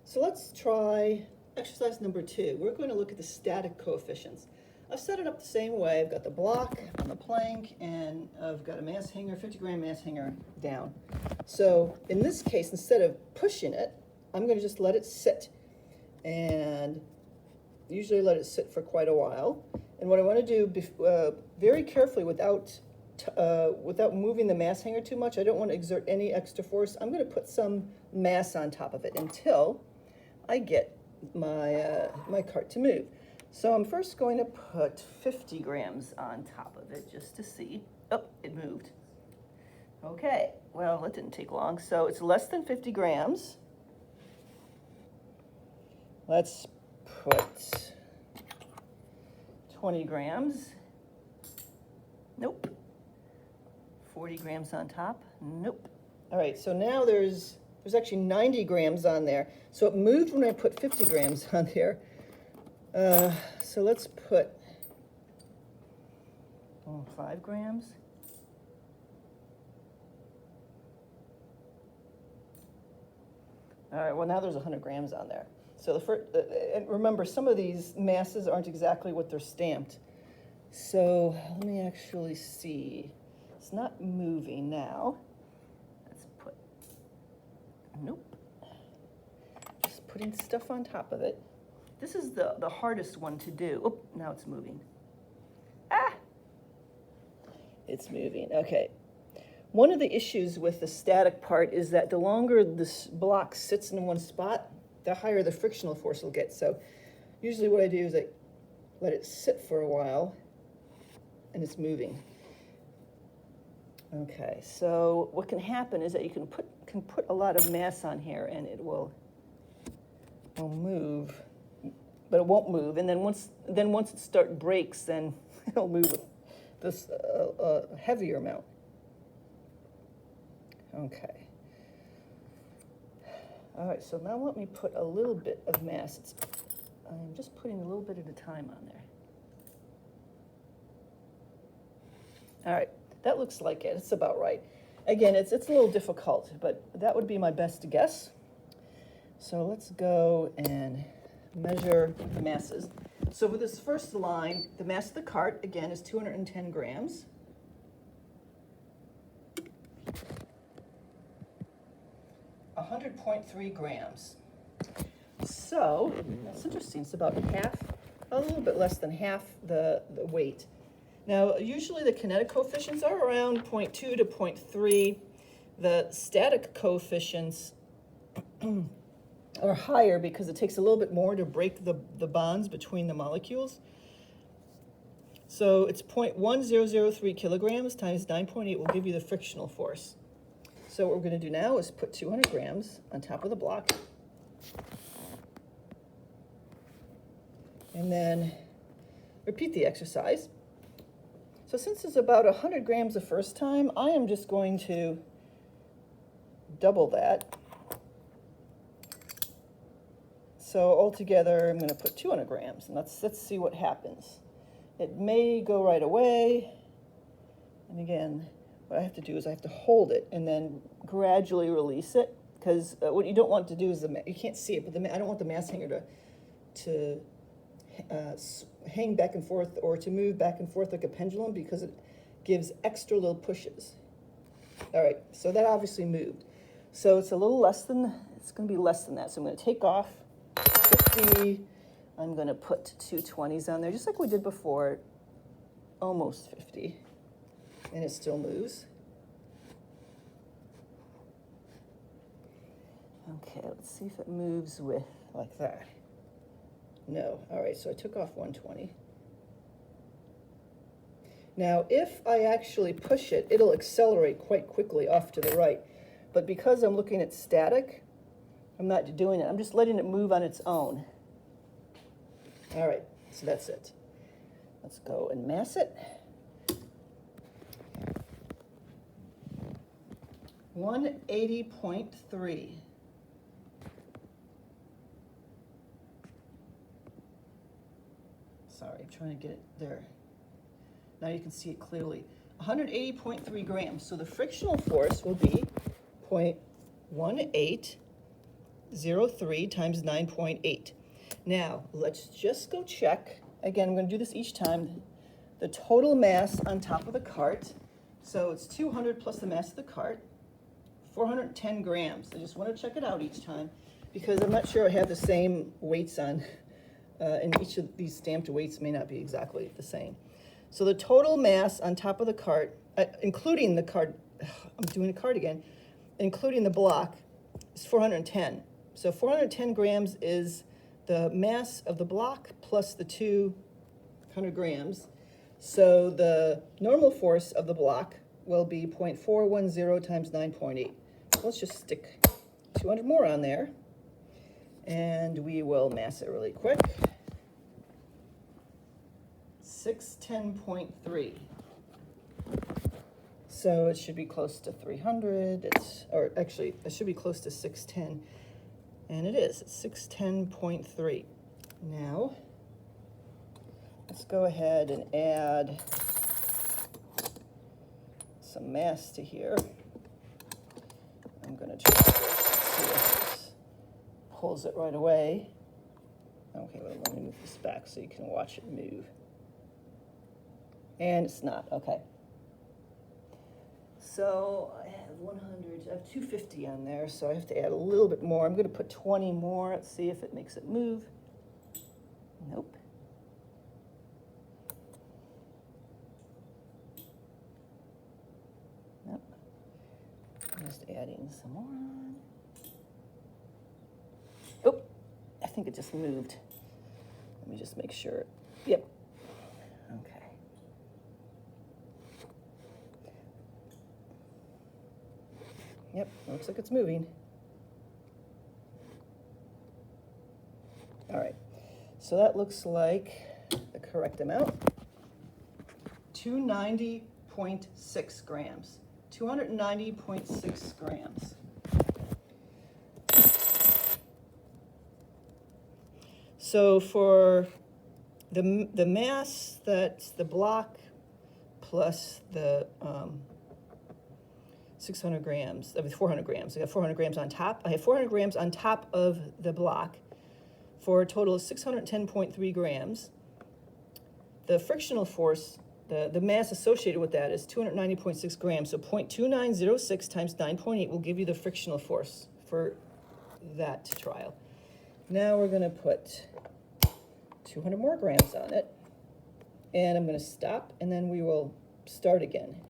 So let's try exercise number 2. We're going to look at the static coefficients. I've set it up the same way. I've got the block on the plank, and I've got a mass hanger, 50-gram mass hanger down. So in this case, instead of pushing it, I'm going to just let it sit. And usually let it sit for quite a while. And what I want to do very carefully without moving the mass hanger too much, I don't want to exert any extra force. I'm going to put some mass on top of it until I get my cart to move. So I'm first going to put 50 grams on top of it just to see. Oh, it moved. Okay, well, it didn't take long. So it's less than 50 grams. Let's put 20 grams. Nope. 40 grams on top. Nope. All right, so now there's actually 90 grams on there. So it moved when I put 50 grams on there. So let's put 5 grams. All right, well, now there's 100 grams on there. So the first, and remember, some of these masses aren't exactly what they're stamped. So let me actually see. It's not moving now. Let's put, nope. Just putting stuff on top of it. This is the hardest one to do. Oh, now it's moving. Ah! It's moving, okay. One of the issues with the static part is that the longer this block sits in one spot, the higher the frictional force will get. So usually what I do is I let it sit for a while and it's moving. Okay, so what can happen is that you can put a lot of mass on here and it will move, but it won't move. And then once it breaks, then it'll move with this heavier amount. Okay. All right, so now let me put a little bit of mass. I'm just putting a little bit at a time on there. All right, that looks like it. It's about right. Again, it's a little difficult, but that would be my best guess. So let's go and measure the masses. So for this first line, the mass of the cart, again, is 210 grams. .3 grams. So that's interesting. It's about half, a little bit less than half the weight. Now, usually the kinetic coefficients are around 0.2 to 0.3. The static coefficients are higher because it takes a little bit more to break the bonds between the molecules. So it's 0.1003 kilograms times 9.8 will give you the frictional force. So what we're going to do now is put 200 grams on top of the block. And then repeat the exercise. So since it's about 100 grams the first time, I am just going to double that. So altogether, I'm going to put 200 grams, and let's see what happens. It may go right away. And again, what I have to do is I have to hold it and then gradually release it, because what you don't want to do is you can't see it, but I don't want the mass hanger to hang back and forth or to move back and forth like a pendulum, because it gives extra little pushes. All right, so that obviously moved. So it's a little less than, it's going to be less than that. So I'm going to take off 50. I'm going to put 2 20s on there, just like we did before, almost 50. And it still moves. Okay, let's see if it moves with like that. No. All right, so I took off 120. Now, if I actually push it, it'll accelerate quite quickly off to the right. But because I'm looking at static, I'm not doing it. I'm just letting it move on its own. All right, so that's it. Let's go and mass it. 180.3. Sorry, I'm trying to get it there. Now you can see it clearly. 180.3 grams. So the frictional force will be 0.18 0.03 times 9.8. Now, let's just go check. Again, I'm going to do this each time. The total mass on top of the cart. So it's 200 plus the mass of the cart, 410 grams. I just want to check it out each time because I'm not sure I have the same weights on, and each of these stamped weights may not be exactly the same. So the total mass on top of the cart, including the cart, I'm doing a cart again, including the block, is 410. So 410 grams is the mass of the block plus the 200 grams. So the normal force of the block will be 0.410 times 9.8. Let's just stick 200 more on there, and we will mass it really quick. 610.3. So it should be close to 300. Or actually, it should be close to 610. And it is. It's 610.3. Now, let's go ahead and add some mass to here. I'm going to try this, see if this pulls it right away. Okay, well, let me move this back so you can watch it move. And it's not. Okay. So I have 100, I have 250 on there, so I have to add a little bit more. I'm going to put 20 more. Let's see if it makes it move. Nope. Nope. I'm just adding some more on. Oh, I think it just moved. Let me just make sure. Yep. Okay. Yep, looks like it's moving. All right, so that looks like the correct amount. 290.6 grams. 290.6 grams. So for the mass, that's the block plus the 600 grams, 400 grams. I got 400 grams on top. I have 400 grams on top of the block for a total of 610.3 grams. The frictional force, the mass associated with that is 290.6 grams. So 0.2906 times 9.8 will give you the frictional force for that trial. Now we're going to put 200 more grams on it. And I'm going to stop, and then we will start again.